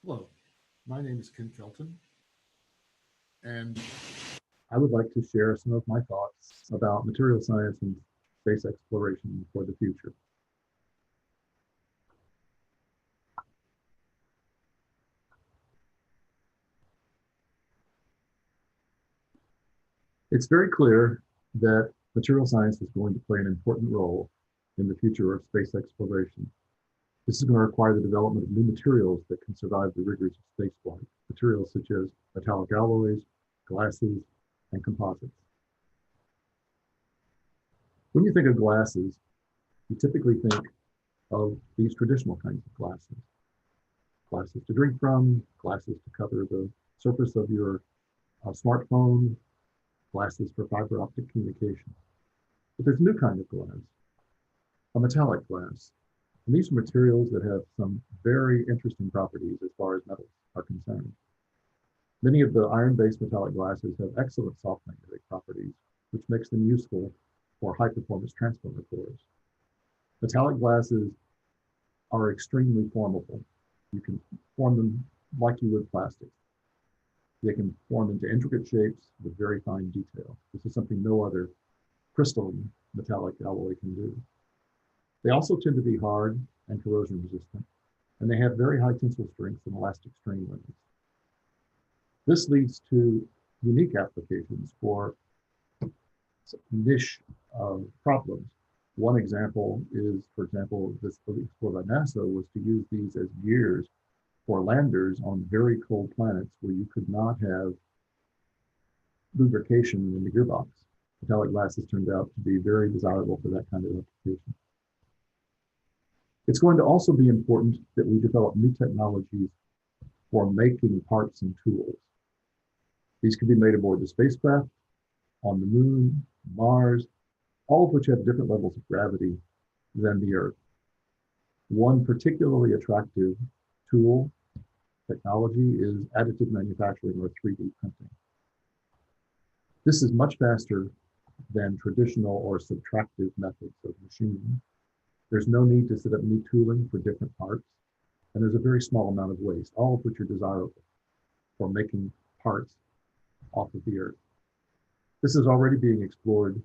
Hello, my name is Kelton, and I would like to share some of my thoughts about material science and space exploration for the future. It's very clear that material science is going to play an important role in the future of space exploration. This is going to require the development of new materials that can survive the rigors of spaceflight, materials such as metallic alloys, glasses, and composites. When you think of glasses, you typically think of these traditional kinds of glasses to drink from, glasses to cover the surface of your smartphone, glasses for fiber optic communication. But there's a new kind of glass, a metallic glass. And these are materials that have some very interesting properties as far as metals are concerned. Many of the iron-based metallic glasses have excellent soft magnetic properties, which makes them useful for high-performance transformer cores. Metallic glasses are extremely formable. You can form them like you would plastic. They can form into intricate shapes with very fine detail. This is something no other crystalline metallic alloy can do. They also tend to be hard and corrosion resistant, and they have very high tensile strength and elastic strain limits. This leads to unique applications for niche problems. One example is, for example, this explored by NASA was to use these as gears for landers on very cold planets where you could not have lubrication in the gearbox. Metallic glasses turned out to be very desirable for that kind of application. It's going to also be important that we develop new technologies for making parts and tools. These can be made aboard the spacecraft, on the moon, Mars, all of which have different levels of gravity than the Earth. One particularly attractive tool technology is additive manufacturing or 3D printing. This is much faster than traditional or subtractive methods of machining. There's no need to set up new tooling for different parts, and there's a very small amount of waste, all of which are desirable for making parts off of the Earth. This is already being explored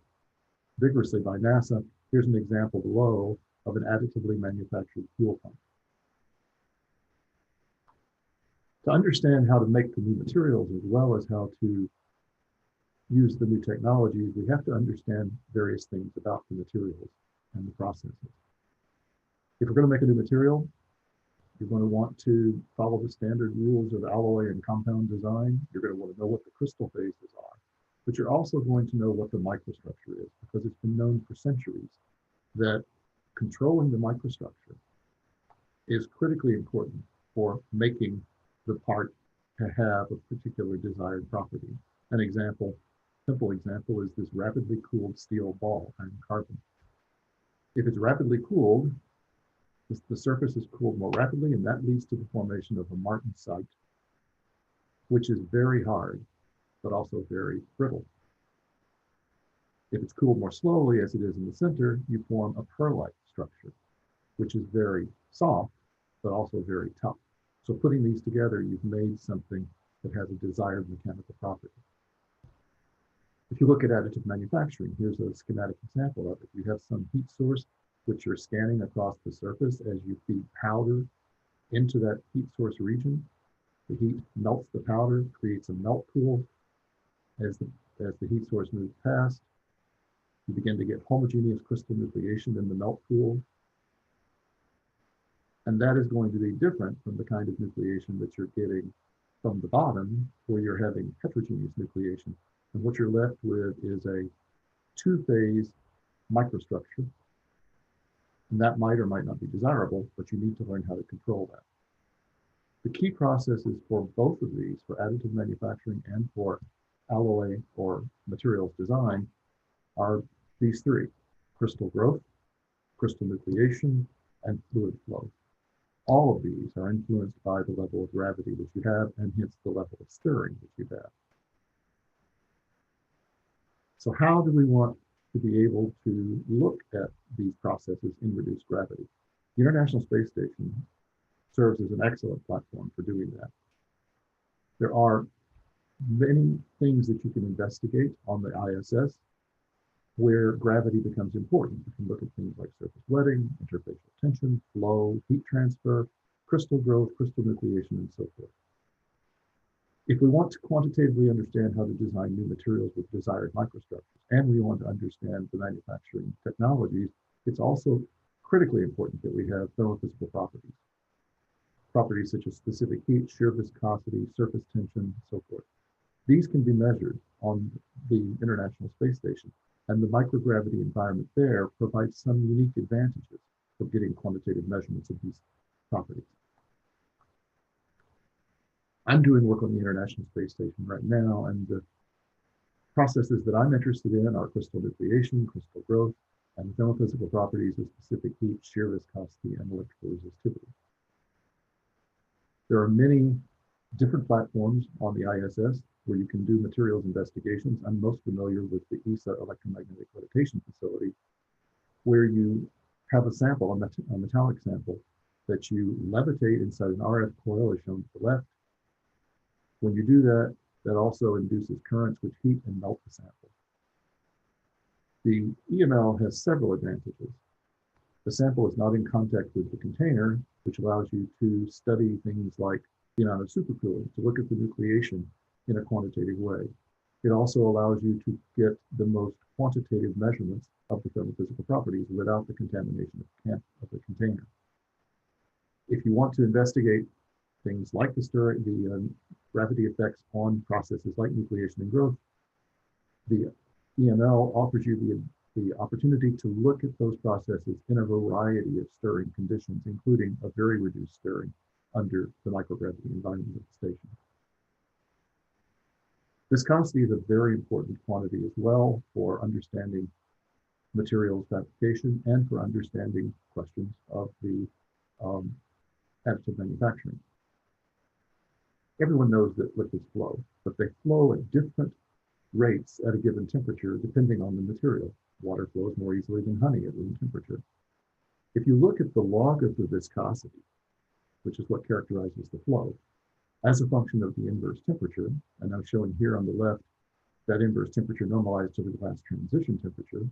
vigorously by NASA. Here's an example below of an additively manufactured fuel pump. To understand how to make the new materials as well as how to use the new technologies, we have to understand various things about the materials and the processes. If we're going to make a new material, you're going to want to follow the standard rules of alloy and compound design. You're going to want to know what the crystal phases are, but you're also going to know what the microstructure is, because it's been known for centuries that controlling the microstructure is critically important for making the part to have a particular desired property. An example, simple example, is this rapidly cooled steel ball, iron carbon. If it's rapidly cooled, the surface is cooled more rapidly, and that leads to the formation of a martensite, which is very hard, but also very brittle. If it's cooled more slowly, as it is in the center, you form a pearlite structure, which is very soft, but also very tough. So putting these together, you've made something that has a desired mechanical property. If you look at additive manufacturing, here's a schematic example of it. You have some heat source which you're scanning across the surface as you feed powder into that heat source region. The heat melts the powder, creates a melt pool. As the heat source moves past, you begin to get homogeneous crystal nucleation in the melt pool. And that is going to be different from the kind of nucleation that you're getting from the bottom, where you're having heterogeneous nucleation. And what you're left with is a two-phase microstructure. And that might or might not be desirable, but you need to learn how to control that. The key processes for both of these, for additive manufacturing and for alloy or materials design, are these three: crystal growth, crystal nucleation, and fluid flow. All of these are influenced by the level of gravity that you have, and hence the level of stirring that you have. So how do we want to be able to look at these processes in reduced gravity? The International Space Station serves as an excellent platform for doing that. There are many things that you can investigate on the ISS where gravity becomes important. You can look at things like surface wetting, interfacial tension, flow, heat transfer, crystal growth, crystal nucleation, and so forth. If we want to quantitatively understand how to design new materials with desired microstructures, and we want to understand the manufacturing technologies, it's also critically important that we have thermophysical properties. Properties such as specific heat, shear viscosity, surface tension, and so forth. These can be measured on the International Space Station, and the microgravity environment there provides some unique advantages for getting quantitative measurements of these properties. I'm doing work on the International Space Station right now, and the processes that I'm interested in are crystal nucleation, crystal growth, and thermophysical properties of specific heat, shear viscosity, and electrical resistivity. There are many different platforms on the ISS where you can do materials investigations. I'm most familiar with the ESA Electromagnetic Levitator facility, where you have a sample, a metallic sample, that you levitate inside an RF coil as shown to the left. When you do that, that also induces currents which heat and melt the sample. The EML has several advantages. The sample is not in contact with the container, which allows you to study things like the amount of supercooling, to look at the nucleation in a quantitative way. It also allows you to get the most quantitative measurements of the thermophysical properties without the contamination of the container. If you want to investigate things like the gravity effects on processes like nucleation and growth, the EML offers you the opportunity to look at those processes in a variety of stirring conditions, including a very reduced stirring under the microgravity environment of the station. Viscosity is a very important quantity as well for understanding materials fabrication and for understanding questions of the additive manufacturing. Everyone knows that liquids flow, but they flow at different rates at a given temperature depending on the material. Water flows more easily than honey at room temperature. If you look at the log of the viscosity, which is what characterizes the flow, as a function of the inverse temperature, and I'm showing here on the left that inverse temperature normalized to the glass transition temperature.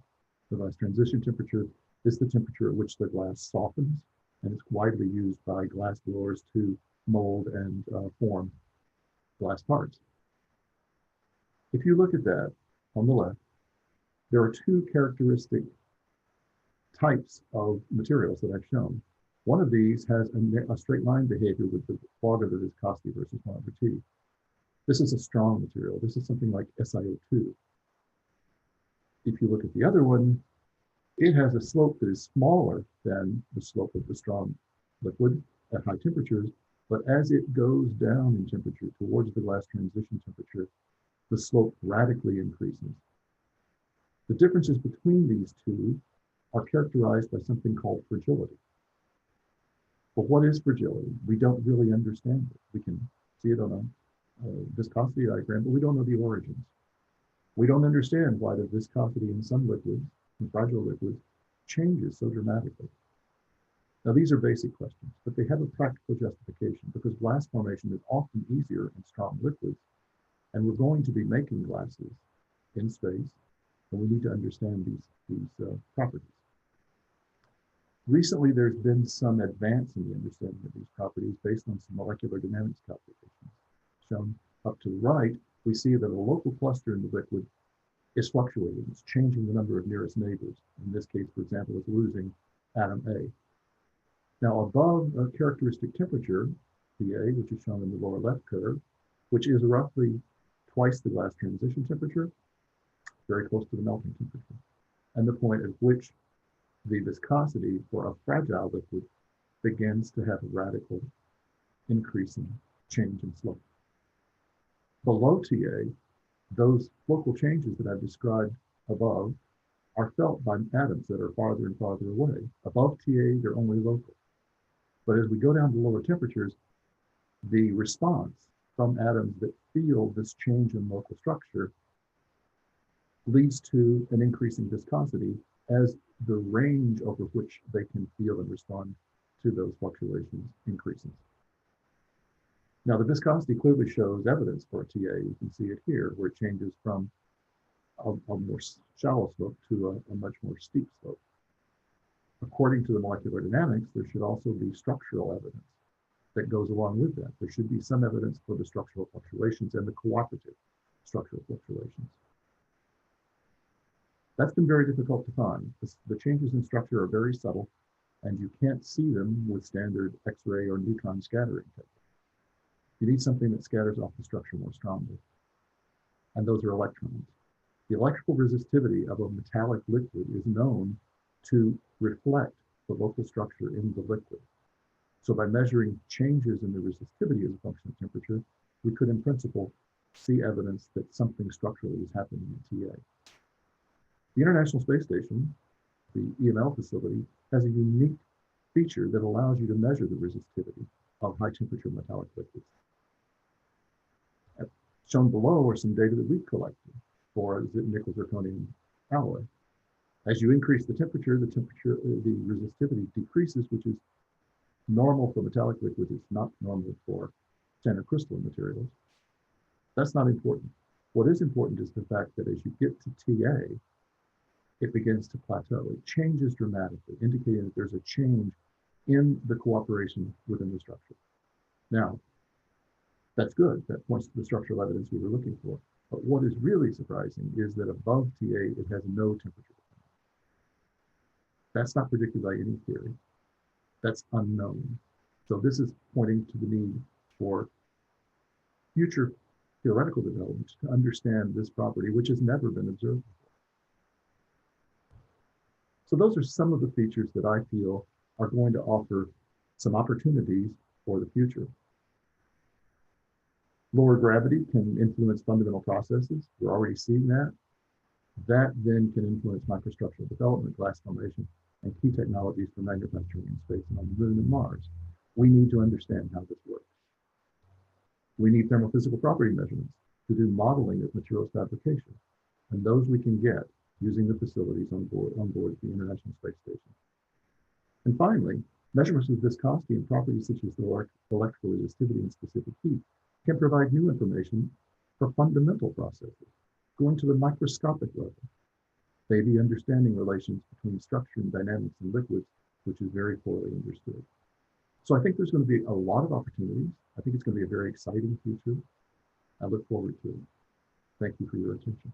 The glass transition temperature is the temperature at which the glass softens, and it's widely used by glass blowers to mold and form glass parts. If you look at that on the left, there are two characteristic types of materials that I've shown. One of these has a straight line behavior with the log of the viscosity versus 1/T. This is a strong material. This is something like SiO2. If you look at the other one, it has a slope that is smaller than the slope of the strong liquid at high temperatures, but as it goes down in temperature towards the glass transition temperature, the slope radically increases. The differences between these two are characterized by something called fragility. But what is fragility? We don't really understand it. We can see it on a viscosity diagram, but we don't know the origins. We don't understand why the viscosity in some liquids, in fragile liquids, changes so dramatically. Now, these are basic questions, but they have a practical justification because glass formation is often easier in strong liquids, and we're going to be making glasses in space, and we need to understand these properties. Recently, there's been some advance in the understanding of these properties based on some molecular dynamics calculations. Shown up to the right, we see that a local cluster in the liquid is fluctuating. It's changing the number of nearest neighbors. In this case, for example, it's losing atom A. Now, above a characteristic temperature, PA, which is shown in the lower left curve, which is roughly twice the glass transition temperature, very close to the melting temperature, and the point at which the viscosity for a fragile liquid begins to have a radical increasing change in slope. Below TA, those local changes that I've described above are felt by atoms that are farther and farther away. Above TA, they're only local. But as we go down to lower temperatures, the response from atoms that feel this change in local structure leads to an increasing viscosity as the range over which they can feel and respond to those fluctuations increases. Now, the viscosity clearly shows evidence for a TA. You can see it here, where it changes from a more shallow slope to a much more steep slope. According to the molecular dynamics, there should also be structural evidence that goes along with that. There should be some evidence for the structural fluctuations and the cooperative structural fluctuations. That's been very difficult to find. The changes in structure are very subtle, and you can't see them with standard X-ray or neutron scattering techniques. You need something that scatters off the structure more strongly, and those are electrons. The electrical resistivity of a metallic liquid is known to reflect the local structure in the liquid. So by measuring changes in the resistivity as a function of temperature, we could in principle see evidence that something structurally is happening in TA. The International Space Station, the EML facility, has a unique feature that allows you to measure the resistivity of high temperature metallic liquids. Shown below are some data that we've collected for nickel zirconium alloy. As you increase the resistivity decreases, which is normal for metallic liquids. It's not normal for standard crystalline materials. That's not important. What is important is the fact that as you get to TA, it begins to plateau. It changes dramatically, indicating that there's a change in the cooperation within the structure. Now, that's good. That points to the structural evidence we were looking for. But what is really surprising is that above TA, it has no temperature. That's not predicted by any theory. That's unknown. So this is pointing to the need for future theoretical developments to understand this property, which has never been observed before. So those are some of the features that I feel are going to offer some opportunities for the future. Lower gravity can influence fundamental processes. We're already seeing that. That then can influence microstructural development, glass formation, and key technologies for manufacturing in space and on the moon and Mars. We need to understand how this works. We need thermophysical property measurements to do modeling of materials fabrication, and those we can get using the facilities on board the International Space Station. And finally, measurements of viscosity and properties such as the electrical resistivity and specific heat can provide new information for fundamental processes, going to the microscopic level, maybe understanding relations between structure and dynamics in liquids, which is very poorly understood. So I think there's going to be a lot of opportunities. I think it's going to be a very exciting future. I look forward to it. Thank you for your attention.